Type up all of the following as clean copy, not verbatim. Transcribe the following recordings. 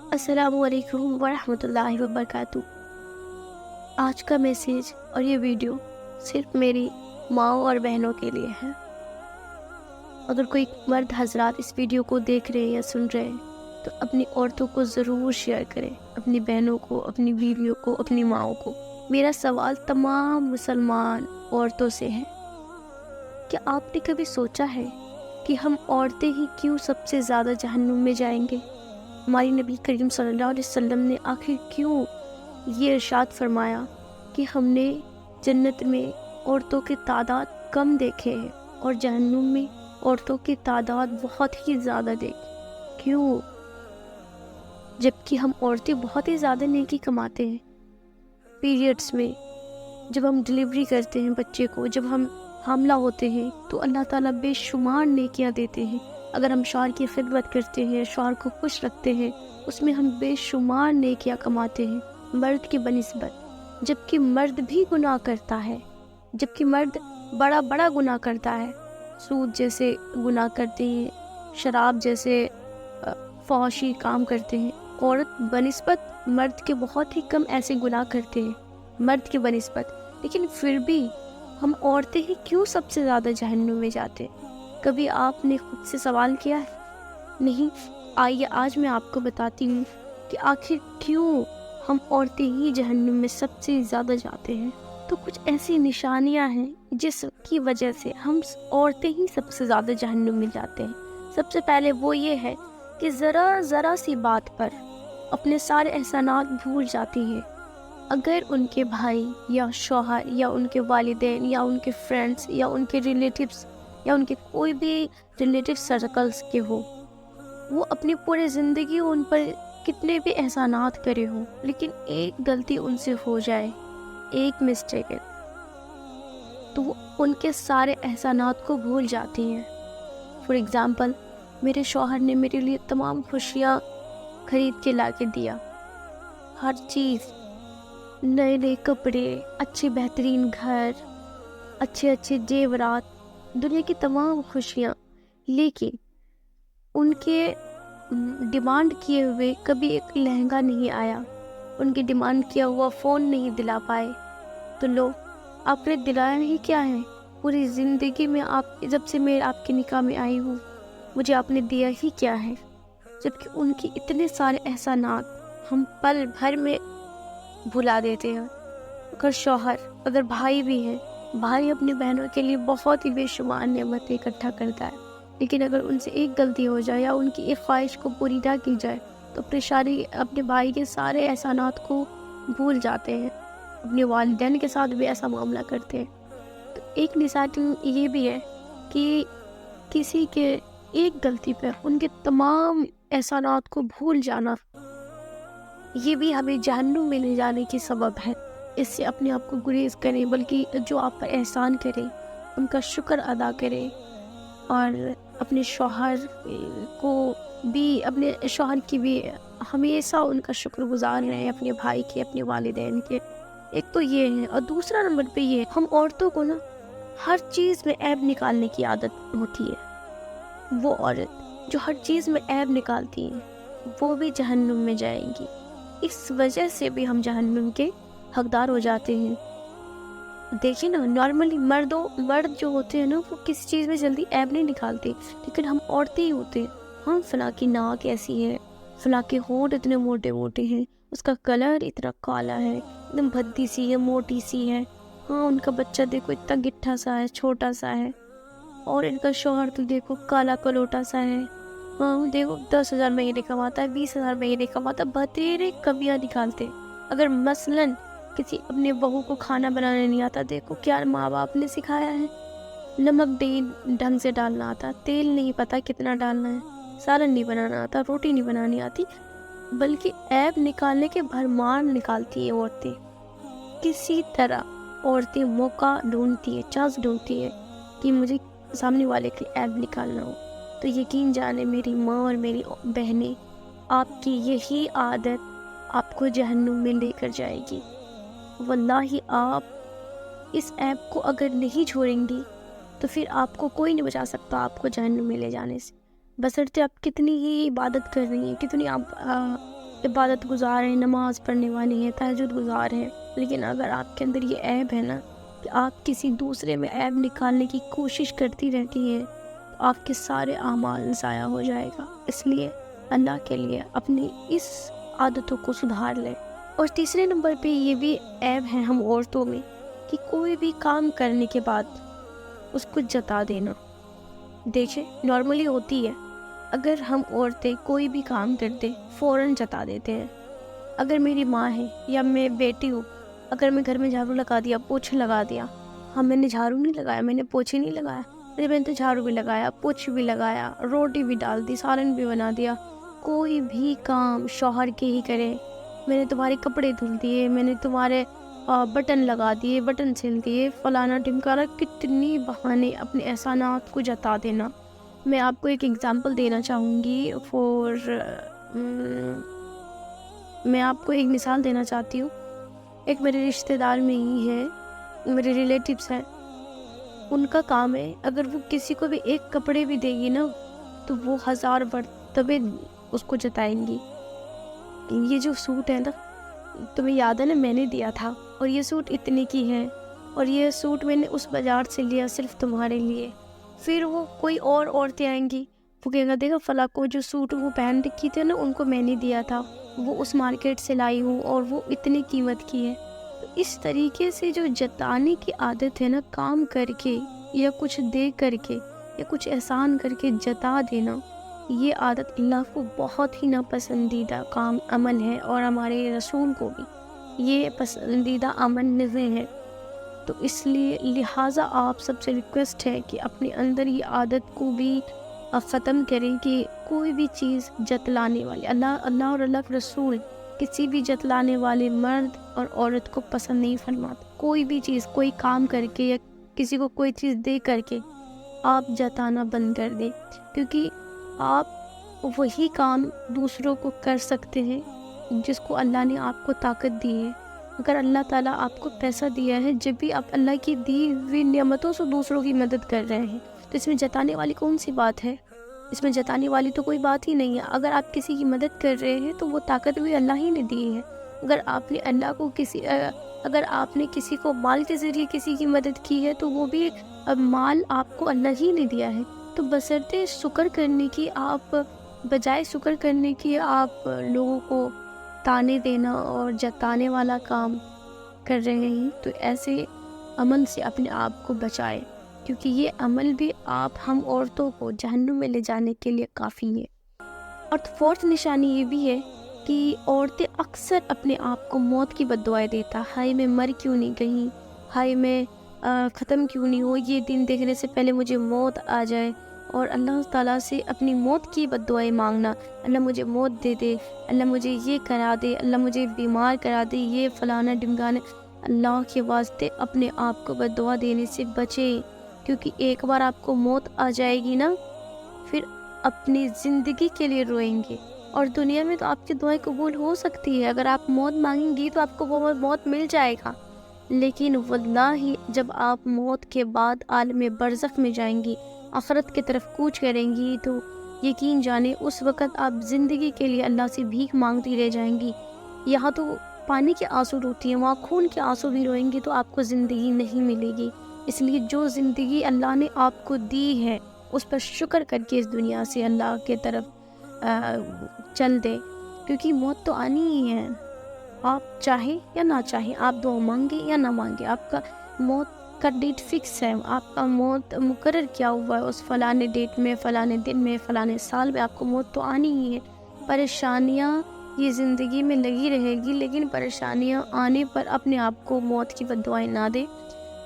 السلام علیکم ورحمۃ اللہ وبرکاتہ۔ آج کا میسیج اور یہ ویڈیو صرف میری ماؤں اور بہنوں کے لیے ہے۔ اگر کوئی مرد حضرات اس ویڈیو کو دیکھ رہے ہیں یا سن رہے ہیں تو اپنی عورتوں کو ضرور شیئر کریں، اپنی بہنوں کو، اپنی بیویوں کو، اپنی ماؤں کو۔ میرا سوال تمام مسلمان عورتوں سے ہے، کیا آپ نے کبھی سوچا ہے کہ ہم عورتیں ہی کیوں سب سے زیادہ جہنم میں جائیں گے؟ ہماری نبی کریم صلی اللہ علیہ وسلم نے آخر کیوں یہ ارشاد فرمایا کہ ہم نے جنت میں عورتوں کی تعداد کم دیکھے ہیں اور جہنم میں عورتوں کی تعداد بہت ہی زیادہ دیکھی؟ کیوں؟ جبکہ ہم عورتیں بہت ہی زیادہ نیکی کماتے ہیں۔ پیریڈز میں جب ہم ڈلیوری کرتے ہیں بچے کو، جب ہم حاملہ ہوتے ہیں تو اللہ تعالیٰ بے شمار نیکیاں دیتے ہیں۔ اگر ہم شوہر کی خدمت کرتے ہیں، شوہر کو خوش رکھتے ہیں، اس میں ہم بے شمار نیکیاں کماتے ہیں مرد کی بنسبت۔ جبکہ مرد بھی گناہ کرتا ہے، جبکہ مرد بڑا بڑا گناہ کرتا ہے، سود جیسے گناہ کرتے ہیں، شراب جیسے فحاشی کام کرتے ہیں۔ عورت بنسبت مرد کے بہت ہی کم ایسے گناہ کرتے ہیں مرد کی بنسبت، لیکن پھر بھی ہم عورتیں ہی کیوں سب سے زیادہ جہنم میں جاتے ہیں؟ کبھی آپ نے خود سے سوال کیا ہے؟ نہیں؟ آئیے آج میں آپ کو بتاتی ہوں کہ آخر کیوں ہم عورتیں ہی جہنم میں سب سے زیادہ جاتے ہیں۔ تو کچھ ایسی نشانیاں ہیں جس کی وجہ سے ہم عورتیں ہی سب سے زیادہ جہنم میں جاتے ہیں۔ سب سے پہلے وہ یہ ہے کہ ذرا سی بات پر اپنے سارے احسانات بھول جاتی ہیں۔ اگر ان کے بھائی یا شوہر یا ان کے والدین یا ان کے فرینڈس یا ان کے ریلیٹیوز یا ان کے کوئی بھی ریلیٹیو سرکلز کے ہو، وہ اپنی پورے زندگی ان پر کتنے بھی احسانات کرے ہوں، لیکن ایک غلطی ان سے ہو جائے، ایک مسٹیک ہے، تو وہ ان کے سارے احسانات کو بھول جاتی ہیں۔ فار ایگزامپل، میرے شوہر نے میرے لیے تمام خوشیاں خرید کے لا کے دیا، ہر چیز، نئے نئے کپڑے، اچھے بہترین گھر، اچھے زیورات، دنیا کی تمام خوشیاں، لیکن ان کے ڈیمانڈ کیے ہوئے کبھی ایک لہنگا نہیں آیا، ان کی ڈیمانڈ کیا ہوا فون نہیں دلا پائے۔ تو لو، آپ نے دلایا ہی کیا ہے؟ پوری زندگی میں جب سے میں آپ کے نکاح میں آئی ہوں، مجھے آپ نے دیا ہی کیا ہے؟ جبکہ ان کی اتنے سارے احسانات ہم پل بھر میں بھلا دیتے ہیں۔ اگر شوہر، اگر بھائی بھی ہیں، بھائی اپنی بہنوں کے لیے بہت ہی بے شمار نعمتیں اکٹھا کرتا ہے، لیکن اگر ان سے ایک غلطی ہو جائے یا ان کی ایک خواہش کو پوری نہ کی جائے تو اپنے بھائی کے سارے احسانات کو بھول جاتے ہیں۔ اپنے والدین کے ساتھ بھی ایسا معاملہ کرتے ہیں۔ تو ایک نصیحت یہ بھی ہے کہ کسی کے ایک غلطی پر ان کے تمام احسانات کو بھول جانا، یہ بھی ہمیں جہنم میں لے جانے کی سبب ہے۔ اس سے اپنے آپ کو گریز کریں، بلکہ جو آپ پر احسان کریں ان کا شکر ادا کریں، اور اپنے شوہر کی بھی ہمیشہ ان کا شکر گزار رہیں، اپنے بھائی کے، اپنے والدین کے۔ ایک تو یہ ہے، اور دوسرا نمبر پہ یہ ہے، ہم عورتوں کو ہر چیز میں عیب نکالنے کی عادت ہوتی ہے۔ وہ عورت جو ہر چیز میں عیب نکالتی ہیں وہ بھی جہنم میں جائیں گی۔ اس وجہ سے بھی ہم جہنم کے حقدار ہو جاتے ہیں۔ دیکھیں نا، نارملی مرد جو ہوتے ہیں نا، وہ کسی چیز میں جلدی عیب نہیں نکالتے، لیکن ہم عورتیں ہی ہوتے ہیں۔ ہاں، فلاں کی ناک ایسی ہے، فلاں کے ہونٹ اتنے موٹے موٹے ہیں، اس کا کلر اتنا کالا ہے، ایک دم بھدی سی ہے، موٹی سی ہے، ہاں ان کا بچہ دیکھو اتنا گٹھا سا ہے، چھوٹا سا ہے، اور ان کا شوہر تو دیکھو کالا کلوٹا سا ہے، ہاں دیکھو 10,000 مہینے کماتا ہے، 20,000 مہینے کماتا ہے، بتیرے کمیاں نکالتے۔ اگر مثلاً کسی اپنے بہو کو کھانا بنانے نہیں آتا، دیکھو کیا ماں باپ نے سکھایا ہے، نمک نہیں ڈھنگ سے ڈالنا آتا، تیل نہیں پتا کتنا ڈالنا ہے، سالن نہیں بنانا آتا، روٹی نہیں بنانی آتی، بلکہ عیب نکالنے کے بھرمار نکالتی ہیں عورتیں۔ کسی طرح عورتیں موقع ڈھونڈتی ہیں، چانس ڈھونڈتی ہیں کہ مجھے سامنے والے کے عیب نکالنا ہو۔ تو یقین جانے میری ماں اور میری بہنیں، آپ کی یہی عادت آپ کو جہنم میں لے کر جائے گی۔ واللہ آپ اس عیب کو اگر نہیں چھوڑیں گی تو پھر آپ کو کوئی نہیں بچا سکتا آپ کو جہنم میں لے جانے سے، بشرطے آپ کتنی ہی عبادت کر رہی ہیں، کتنی آپ عبادت گزار ہیں، نماز پڑھنے والی ہیں، تہجد گزار ہیں، لیکن اگر آپ کے اندر یہ عیب ہے نا کہ آپ کسی دوسرے میں عیب نکالنے کی کوشش کرتی رہتی ہیں، تو آپ کے سارے اعمال ضائع ہو جائے گا۔ اس لیے اللہ کے لیے اپنی اس عادتوں کو سدھار لیں۔ اور تیسرے نمبر پہ یہ بھی عیب ہے ہم عورتوں میں کہ کوئی بھی کام کرنے کے بعد اس کو جتا دینا۔ دیکھیں نارملی ہوتی ہے، اگر ہم عورتیں کوئی بھی کام کرتے فوراً جتا دیتے ہیں۔ اگر میری ماں ہے یا میں بیٹی ہوں، اگر میں گھر میں جھاڑو لگا دیا، پوچھا لگا دیا، ہاں میں نے جھاڑو نہیں لگایا، میں نے پوچھے نہیں لگایا، ارے میں نے تو جھاڑو بھی لگایا، پوچھ بھی لگایا، روٹی بھی ڈال دی، سالن بھی بنا دیا، کوئی بھی کام شوہر کے ہی کرے، میں نے تمہارے کپڑے دھل دیے، میں نے تمہارے بٹن لگا دیے، بٹن سل دیے، فلانا ٹمکانا، کتنی بہانے اپنے احسانات کو جتا دینا۔ میں آپ کو ایک ایگزامپل دینا چاہوں گی میں آپ کو ایک مثال دینا چاہتی ہوں۔ ایک میرے رشتہ دار میں ہی ہے، میرے ریلیٹیوز ہیں، ان کا کام ہے اگر وہ کسی کو بھی ایک کپڑے بھی دے گی نا تو وہ 1000 مرتبے اس کو جتائیں گی۔ یہ جو سوٹ ہے نا، تمہیں یاد ہے نا میں نے دیا تھا، اور یہ سوٹ اتنے کی ہے، اور یہ سوٹ میں نے اس بازار سے لیا صرف تمہارے لیے۔ پھر وہ کوئی اور عورتیں آئیں گی، وہ کہے گا دیکھا فلاں کو جو سوٹ وہ پہن رکھی تھے نا ان کو میں نے دیا تھا، وہ اس مارکیٹ سے لائی ہوں اور وہ اتنی قیمت کی ہے۔ تو اس طریقے سے جو جتانے کی عادت ہے نا، کام کر کے یا کچھ دے کر کے یا کچھ احسان کر کے جتا دینا، یہ عادت اللہ کو بہت ہی ناپسندیدہ کام عمل ہے، اور ہمارے رسول کو بھی یہ پسندیدہ عمل نہیں ہے۔ تو اس لیے لہٰذا آپ سب سے ریکویسٹ ہے کہ اپنے اندر یہ عادت کو بھی ختم کریں کہ کوئی بھی چیز جتلانے والی، اللہ اور اللہ کے رسول کسی بھی جتلانے والے مرد اور عورت کو پسند نہیں فرماتے۔ کوئی بھی چیز، کوئی کام کر کے یا کسی کو کوئی چیز دے کر کے آپ جتانا بند کر دیں، کیونکہ آپ وہی کام دوسروں کو کر سکتے ہیں جس کو اللہ نے آپ کو طاقت دی ہے۔ اگر اللہ تعالیٰ آپ کو پیسہ دیا ہے، جب بھی آپ اللہ کی دی ہوئی نعمتوں سے دوسروں کی مدد کر رہے ہیں، تو اس میں جتانے والی کون سی بات ہے؟ اس میں جتانے والی تو کوئی بات ہی نہیں ہے۔ اگر آپ کسی کی مدد کر رہے ہیں تو وہ طاقت بھی اللہ ہی نے دی ہے۔ اگر آپ نے کسی کو مال کے ذریعے کسی کی مدد کی ہے تو وہ بھی مال آپ کو اللہ ہی نے دیا ہے۔ تو بشرطے شکر کرنے کی، آپ بجائے شکر کرنے کی آپ لوگوں کو تانے دینا اور جتانے والا کام کر رہے ہیں، تو ایسے عمل سے اپنے آپ کو بچائیں، کیونکہ یہ عمل بھی ہم عورتوں کو جہنم میں لے جانے کے لیے کافی ہے۔ اور فورتھ نشانی یہ بھی ہے کہ عورتیں اکثر اپنے آپ کو موت کی بد دعائیں دیتا، ہائے میں مر کیوں نہیں گئی، ہائے میں ختم کیوں نہیں ہو، یہ دن دیکھنے سے پہلے مجھے موت آ جائے، اور اللہ تعالیٰ سے اپنی موت کی بد دعائیں مانگنا، اللہ مجھے موت دے دے، اللہ مجھے یہ کرا دے، اللہ مجھے بیمار کرا دے، یہ فلانا ڈمکانا۔ اللہ کے واسطے اپنے آپ کو بد دعا دینے سے بچے، کیونکہ ایک بار آپ کو موت آ جائے گی نا، پھر اپنی زندگی کے لیے روئیں گے، اور دنیا میں تو آپ کی دعائیں قبول ہو سکتی ہے، اگر آپ موت مانگیں گی تو آپ کو وہ موت مل جائے گا، لیکن واللہ جب آپ موت کے بعد عالم برزخ میں جائیں گی، آخرت کی طرف کوچ کریں گی، تو یقین جانیں اس وقت آپ زندگی کے لیے اللہ سے بھیک مانگتی رہ جائیں گی۔ یہاں تو پانی کے آنسو روتی ہیں، وہاں خون کے آنسو بھی روئیں گی، تو آپ کو زندگی نہیں ملے گی۔ اس لیے جو زندگی اللہ نے آپ کو دی ہے اس پر شکر کر کے اس دنیا سے اللہ کے طرف چل دے، کیونکہ موت تو آنی ہی ہے، آپ چاہیں یا نہ چاہیں، آپ دعا مانگیں یا نہ مانگیں، آپ کا موت کا ڈیٹ فکس ہے، آپ کا موت مقرر کیا ہوا ہے، اس فلانے ڈیٹ میں، فلانے دن میں، فلانے سال میں آپ کو موت تو آنی ہی ہے۔ پریشانیاں یہ زندگی میں لگی رہے گی، لیکن پریشانیاں آنے پر اپنے آپ کو موت کی بد دعائیں نہ دے،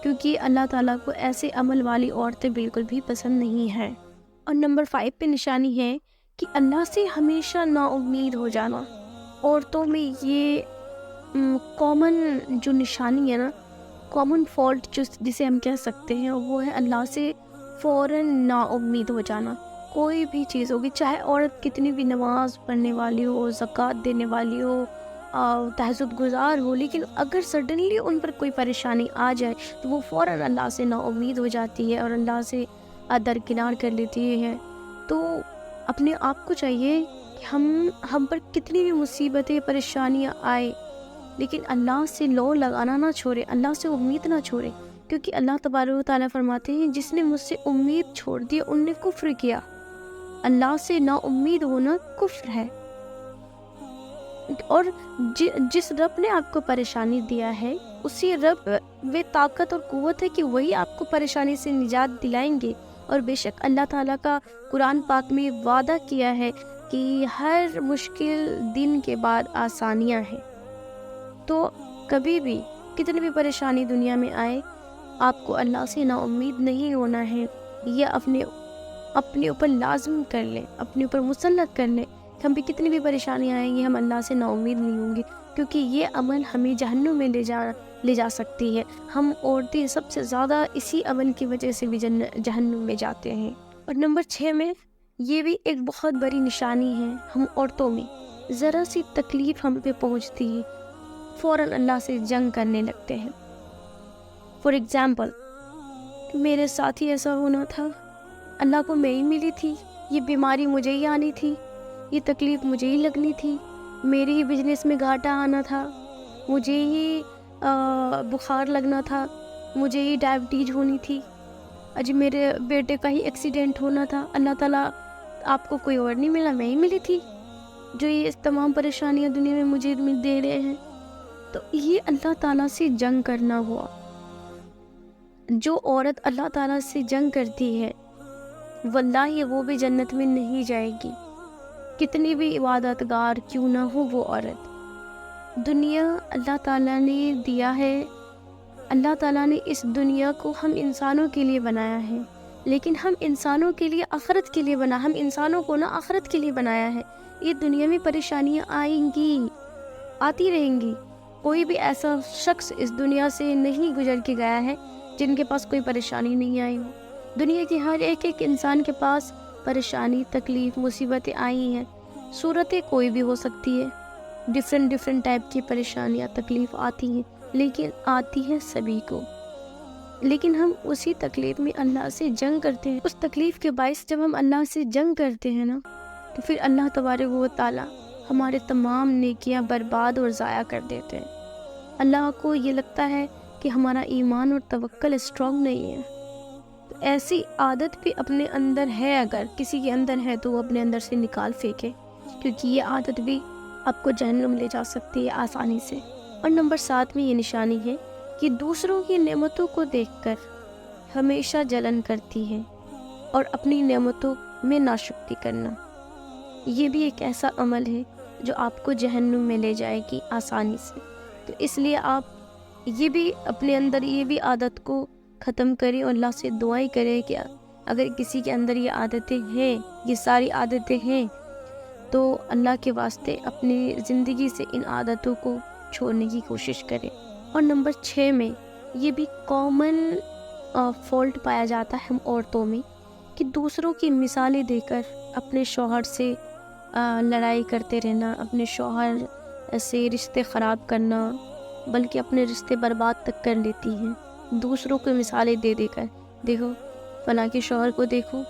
کیونکہ اللہ تعالیٰ کو ایسے عمل والی عورتیں بالکل بھی پسند نہیں ہیں۔ اور نمبر 5 پہ نشانی ہے کہ اللہ سے ہمیشہ نا امید ہو جانا۔ عورتوں میں یہ کامن جو نشانی ہے نا، کامن فالٹ جسے ہم کہہ سکتے ہیں، وہ ہے اللہ سے فوراً نا امید ہو جانا۔ کوئی بھی چیز ہوگی، چاہے عورت کتنی بھی نماز پڑھنے والی ہو، زکوٰۃ دینے والی ہو، تہجد گزار ہو، لیکن اگر سڈنلی ان پر کوئی پریشانی آ جائے تو وہ فوراً اللہ سے نا امید ہو جاتی ہے اور اللہ سے درکنار کر لیتی ہے۔ تو اپنے آپ کو چاہیے کہ ہم پر کتنی بھی مصیبتیں پریشانیاں آئے لیکن اللہ سے لو لگانا نہ چھوڑے، اللہ سے امید نہ چھوڑے، کیونکہ اللہ تبارک و تعالیٰ فرماتے ہیں جس نے مجھ سے امید چھوڑ دی ان نے کفر کیا۔ اللہ سے نا امید ہونا کفر ہے، اور جس رب نے آپ کو پریشانی دیا ہے اسی رب وہ طاقت اور قوت ہے کہ وہی آپ کو پریشانی سے نجات دلائیں گے۔ اور بے شک اللہ تعالیٰ کا قرآن پاک میں وعدہ کیا ہے کہ ہر مشکل دن کے بعد آسانیاں ہیں۔ تو کبھی بھی کتنی بھی پریشانی دنیا میں آئے آپ کو اللہ سے نا امید نہیں ہونا ہے، یہ اپنے اوپر لازم کر لیں، اپنے اوپر مسلط کر لیں کہ ہم بھی کتنی بھی پریشانیاں آئیں گی ہم اللہ سے نا امید نہیں ہوں گے، کیونکہ یہ عمل ہمیں جہنم میں لے جا سکتی ہے۔ ہم عورتیں سب سے زیادہ اسی عمل کی وجہ سے بھی جہنم میں جاتے ہیں۔ اور نمبر 6 میں یہ بھی ایک بہت بڑی نشانی ہے، ہم عورتوں میں ذرا سی تکلیف ہم پہ پہنچتی ہے فوراً اللہ سے جنگ کرنے لگتے ہیں۔ فار ایگزامپل میرے ساتھ ہی ایسا ہونا تھا، اللہ کو میں ہی ملی تھی، یہ بیماری مجھے ہی آنی تھی، یہ تکلیف مجھے ہی لگنی تھی، میرے ہی بزنس میں گھاٹا آنا تھا، مجھے ہی بخار لگنا تھا، مجھے ہی ڈائبٹیز ہونی تھی، اجی میرے بیٹے کا ہی ایکسیڈنٹ ہونا تھا۔ اللہ تعالیٰ آپ کو کوئی اور نہیں ملا، میں ہی ملی تھی جو یہ تمام پریشانیاں دنیا میں مجھے دے رہے ہیں۔ تو یہ اللہ تعالیٰ سے جنگ کرنا ہوا۔ جو عورت اللہ تعالیٰ سے جنگ کرتی ہے واللہ وہ بھی جنت میں نہیں جائے گی، کتنی بھی عبادت گار کیوں نہ ہو وہ عورت۔ دنیا اللہ تعالیٰ نے دیا ہے، اللہ تعالیٰ نے اس دنیا کو ہم انسانوں کے لیے بنایا ہے، لیکن ہم انسانوں کے لیے آخرت کے لیے ہم انسانوں کو آخرت کے لیے بنایا ہے۔ یہ دنیا میں پریشانیاں آئیں گی، آتی رہیں گی، کوئی بھی ایسا شخص اس دنیا سے نہیں گزر کے گیا ہے جن کے پاس کوئی پریشانی نہیں آئی ہو۔ دنیا کے ہر ایک انسان کے پاس پریشانی، تکلیف، مصیبتیں آئی ہیں، صورتیں کوئی بھی ہو سکتی ہے، ڈیفرنٹ ٹائپ کی پریشانیاں، تکلیف آتی ہیں، لیکن آتی ہے سبھی کو۔ لیکن ہم اسی تکلیف میں اللہ سے جنگ کرتے ہیں۔ اس تکلیف کے باعث جب ہم اللہ سے جنگ کرتے ہیں تو پھر اللہ تبارک و تعالیٰ ہمارے تمام نیکیاں برباد اور ضائع کر دیتے ہیں۔ اللہ کو یہ لگتا ہے کہ ہمارا ایمان اور توکل اسٹرانگ نہیں ہے۔ تو ایسی عادت بھی اپنے اندر ہے، اگر کسی کے اندر ہے تو وہ اپنے اندر سے نکال پھینکے، کیونکہ یہ عادت بھی آپ کو جہنم لے جا سکتی ہے آسانی سے۔ اور نمبر 7 میں یہ نشانی ہے کہ دوسروں کی نعمتوں کو دیکھ کر ہمیشہ جلن کرتی ہے اور اپنی نعمتوں میں ناشکری کرنا، یہ بھی ایک ایسا عمل ہے جو آپ کو جہنم میں لے جائے گی آسانی سے۔ تو اس لیے آپ یہ بھی اپنے اندر یہ بھی عادت کو ختم کریں اور اللہ سے دعائیں کریں کہ اگر کسی کے اندر یہ عادتیں ہیں، یہ ساری عادتیں ہیں، تو اللہ کے واسطے اپنی زندگی سے ان عادتوں کو چھوڑنے کی کوشش کریں۔ اور نمبر 6 میں یہ بھی کامن فالٹ پایا جاتا ہے ہم عورتوں میں کہ دوسروں کی مثالیں دے کر اپنے شوہر سے لڑائی کرتے رہنا، اپنے شوہر سے رشتے خراب کرنا، بلکہ اپنے رشتے برباد تک کر لیتی ہیں دوسروں کو مثالیں دے دے کر۔ دیکھو فلاں کے شوہر کو دیکھو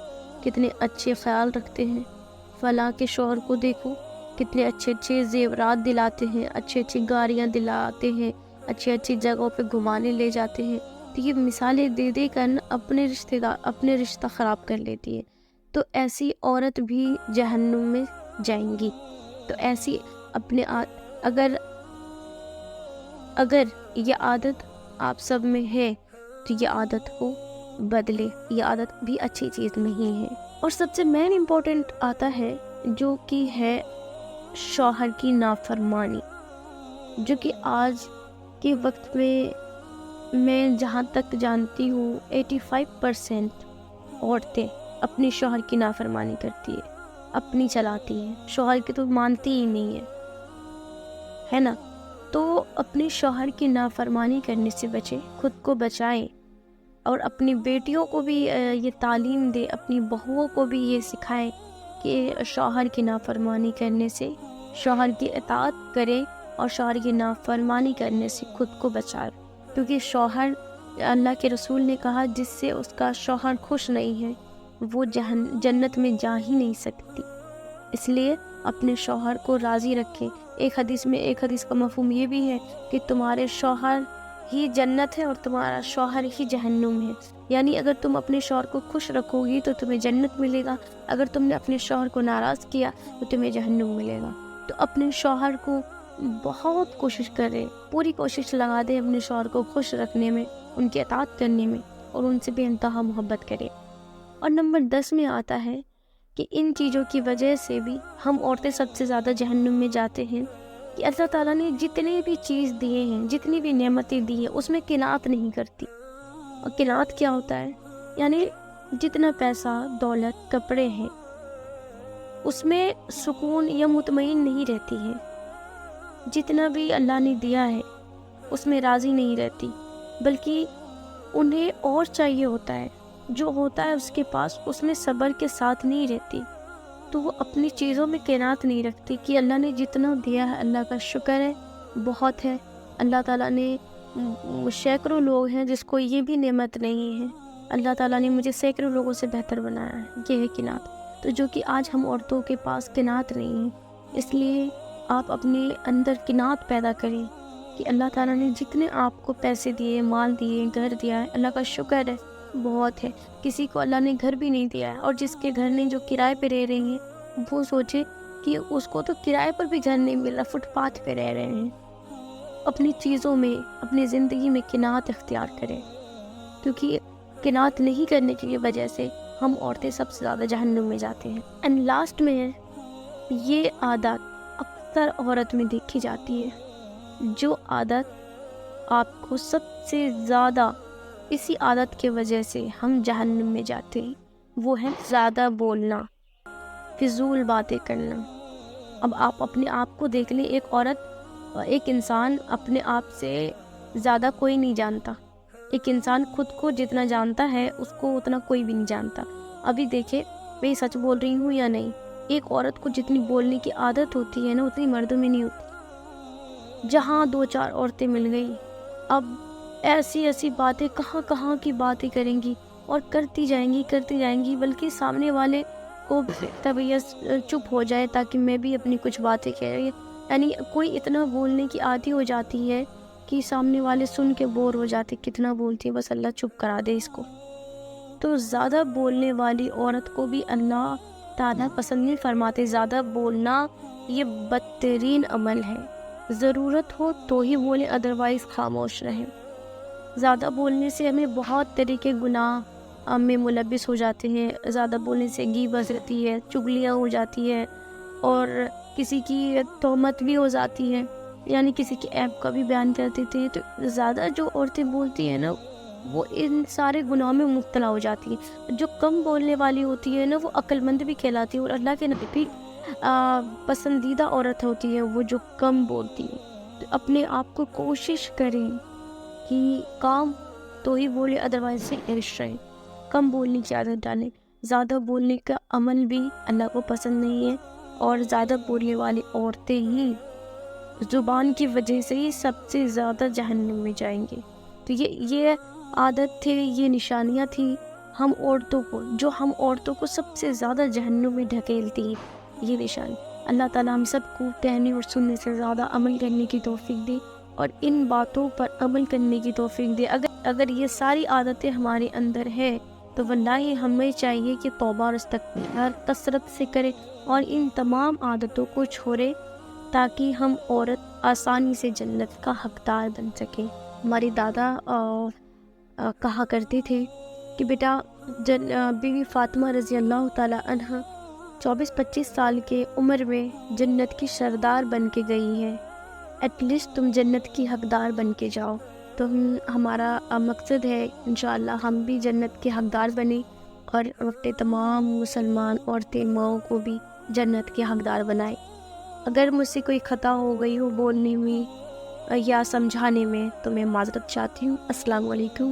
کتنے اچھے خیال رکھتے ہیں، فلاں کے شوہر کو دیکھو کتنے اچھے زیورات دلاتے ہیں، اچھی گاڑیاں دلاتے ہیں، اچھی جگہوں پہ گھمانے لے جاتے ہیں۔ تو یہ مثالیں دے دے کر اپنے رشتہ خراب کر لیتی ہے۔ تو ایسی عورت بھی جہنم میں جائیں گی۔ تو ایسی اپنے اگر یہ عادت آپ سب میں ہے تو یہ عادت کو بدلے، یہ عادت بھی اچھی چیز نہیں ہے۔ اور سب سے مین امپورٹنٹ آتا ہے جو کہ ہے شوہر کی نافرمانی، جو کہ آج کے وقت میں جہاں تک جانتی ہوں 85% عورتیں اپنی شوہر کی نافرمانی کرتی ہے، اپنی چلاتی ہیں، شوہر کی تو مانتی ہی نہیں ہے نا۔ تو اپنے شوہر کی نافرمانی کرنے سے بچے، خود کو بچائیں، اور اپنی بیٹیوں کو بھی یہ تعلیم دے، اپنی بہوؤں کو بھی یہ سکھائیں کہ شوہر کی نافرمانی کرنے سے، شوہر کی اطاعت کریں اور شوہر کی نافرمانی کرنے سے خود کو بچائیں، کیونکہ شوہر، اللہ کے رسول نے کہا جس سے اس کا شوہر خوش نہیں ہے وہ جنت میں جا ہی نہیں سکتی۔ اس لیے اپنے شوہر کو راضی رکھیں۔ ایک حدیث کا مفہوم یہ بھی ہے کہ تمہارے شوہر ہی جنت ہے اور تمہارا شوہر ہی جہنم ہے، یعنی اگر تم اپنے شوہر کو خوش رکھو گی تو تمہیں جنت ملے گا، اگر تم نے اپنے شوہر کو ناراض کیا تو تمہیں جہنم ملے گا۔ تو اپنے شوہر کو بہت کوشش کرے، پوری کوشش لگا دے اپنے شوہر کو خوش رکھنے میں، ان کی اطاعت کرنے میں، اور ان سے بے انتہا محبت کرے۔ اور نمبر 10 میں آتا ہے کہ ان چیزوں کی وجہ سے بھی ہم عورتیں سب سے زیادہ جہنم میں جاتے ہیں کہ اللہ تعالیٰ نے جتنے بھی چیز دیے ہیں، جتنی بھی نعمتیں دی ہیں، اس میں قناعت نہیں کرتی۔ اور قناعت کیا ہوتا ہے؟ یعنی جتنا پیسہ، دولت، کپڑے ہیں، اس میں سکون یا مطمئن نہیں رہتی ہے۔ جتنا بھی اللہ نے دیا ہے اس میں راضی نہیں رہتی، بلکہ انہیں اور چاہیے ہوتا ہے، جو ہوتا ہے اس کے پاس اس میں صبر کے ساتھ نہیں رہتی، تو وہ اپنی چیزوں میں قناعت نہیں رکھتی کہ اللہ نے جتنا دیا ہے اللہ کا شکر ہے، بہت ہے۔ اللہ تعالیٰ نے سینکڑوں لوگ ہیں جس کو یہ بھی نعمت نہیں ہے، اللہ تعالیٰ نے مجھے سینکڑوں لوگوں سے بہتر بنایا ہے، یہ ہے قناعت۔ تو جو کہ آج ہم عورتوں کے پاس قناعت نہیں ہے، اس لیے آپ اپنے اندر قناعت پیدا کریں کہ اللہ تعالیٰ نے جتنے آپ کو پیسے دیے، مال دیے، گھر دیا ہے، اللہ کا شکر ہے، بہت ہے۔ کسی کو اللہ نے گھر بھی نہیں دیا ہے، اور جس کے گھر نہیں، جو کرائے پہ رہ رہی ہیں، وہ سوچے کہ اس کو تو کرائے پر بھی گھر نہیں مل رہا، فٹ پاتھ پہ رہ رہے ہیں۔ اپنی چیزوں میں، اپنی زندگی میں قناعت اختیار کریں، کیونکہ قناعت نہیں کرنے کی وجہ سے ہم عورتیں سب سے زیادہ جہنم میں جاتے ہیں۔ اینڈ لاسٹ میں ہے، یہ عادت اکثر عورت میں دیکھی جاتی ہے، جو عادت آپ کو سب سے زیادہ اسی عادت کی وجہ سے ہم جہنم میں جاتے ہیں، وہ ہے زیادہ بولنا، فضول باتیں کرنا۔ اب آپ اپنے آپ کو دیکھ لیں، ایک انسان اپنے آپ سے زیادہ کوئی نہیں جانتا۔ ایک انسان خود کو جتنا جانتا ہے اس کو اتنا کوئی بھی نہیں جانتا۔ ابھی دیکھیں میں سچ بول رہی ہوں یا نہیں، ایک عورت کو جتنی بولنے کی عادت ہوتی ہے نا، اتنی مردوں میں نہیں ہوتی۔ جہاں 2-4 عورتیں مل گئی، اب ایسی باتیں کہاں کی باتیں کریں گی، اور کرتی جائیں گی، بلکہ سامنے والے کو طبیعت چپ ہو جائے تاکہ میں بھی اپنی کچھ باتیں کہہ، یعنی کوئی اتنا بولنے کی عادی ہو جاتی ہے کہ سامنے والے سن کے بور ہو جاتے، کتنا بولتی ہے، بس اللہ چپ کرا دے اس کو۔ تو زیادہ بولنے والی عورت کو بھی اللہ تعالیٰ پسند نہیں فرماتے۔ زیادہ بولنا یہ بدترین عمل ہے، ضرورت ہو تو ہی بولیں، ادروائز خاموش رہیں۔ زیادہ بولنے سے ہمیں بہت طرح کے گناہ میں ملبس ہو جاتے ہیں۔ زیادہ بولنے سے غیبت ہوتی ہے، چغلیاں ہو جاتی ہے، اور کسی کی تہمت بھی ہو جاتی ہے، یعنی کسی کی عیب کا بھی بیان کر دیتے ہیں۔ تو زیادہ جو عورتیں بولتی ہیں نا، وہ ان سارے گناہوں میں مبتلا ہو جاتی ہیں۔ جو کم بولنے والی ہوتی ہے نا، وہ عقل مند بھی کہلاتی ہے، اور اللہ کے نبی بھی پسندیدہ عورت ہوتی ہے وہ جو کم بولتی ہے۔ تو اپنے آپ کو کوشش کریں کہ کام تو ہی بولے، ادروائز سے عرش رہیں، کم بولنے کی عادت ڈالیں۔ زیادہ بولنے کا عمل بھی اللہ کو پسند نہیں ہے، اور زیادہ بولنے والی عورتیں ہی زبان کی وجہ سے ہی سب سے زیادہ جہنم میں جائیں گے۔ تو یہ عادت تھی، یہ نشانیاں تھیں ہم عورتوں کو سب سے زیادہ جہنم میں ڈھکیلتی ہیں، یہ نشانی۔ اللہ تعالیٰ ہم سب کو کہنے اور سننے سے زیادہ عمل کرنے کی توفیق دے، اور ان باتوں پر عمل کرنے کی توفیق دے۔ اگر یہ ساری عادتیں ہمارے اندر ہے تو واللہ ہمیں چاہیے کہ توبہ اور استغفار کثرت سے کریں، اور ان تمام عادتوں کو چھوڑیں، تاکہ ہم عورت آسانی سے جنت کا حقدار بن سکیں۔ ہماری دادا کہا کرتے تھے کہ بیٹا، بیوی فاطمہ رضی اللہ تعالی عنہ 24-25 سال کے عمر میں جنت کی سردار بن کے گئی ہے، ایٹ لیسٹ تم جنت کی حقدار بن کے جاؤ۔ تو ہمارا مقصد ہے انشاءاللہ ہم بھی جنت کے حقدار بنیں، اور اپنے تمام مسلمان عورتیں، ماؤں کو بھی جنت کے حقدار بنائیں۔ اگر مجھ سے کوئی خطا ہو گئی ہو بولنے میں یا سمجھانے میں تو میں معذرت چاہتی ہوں۔ السلام علیکم۔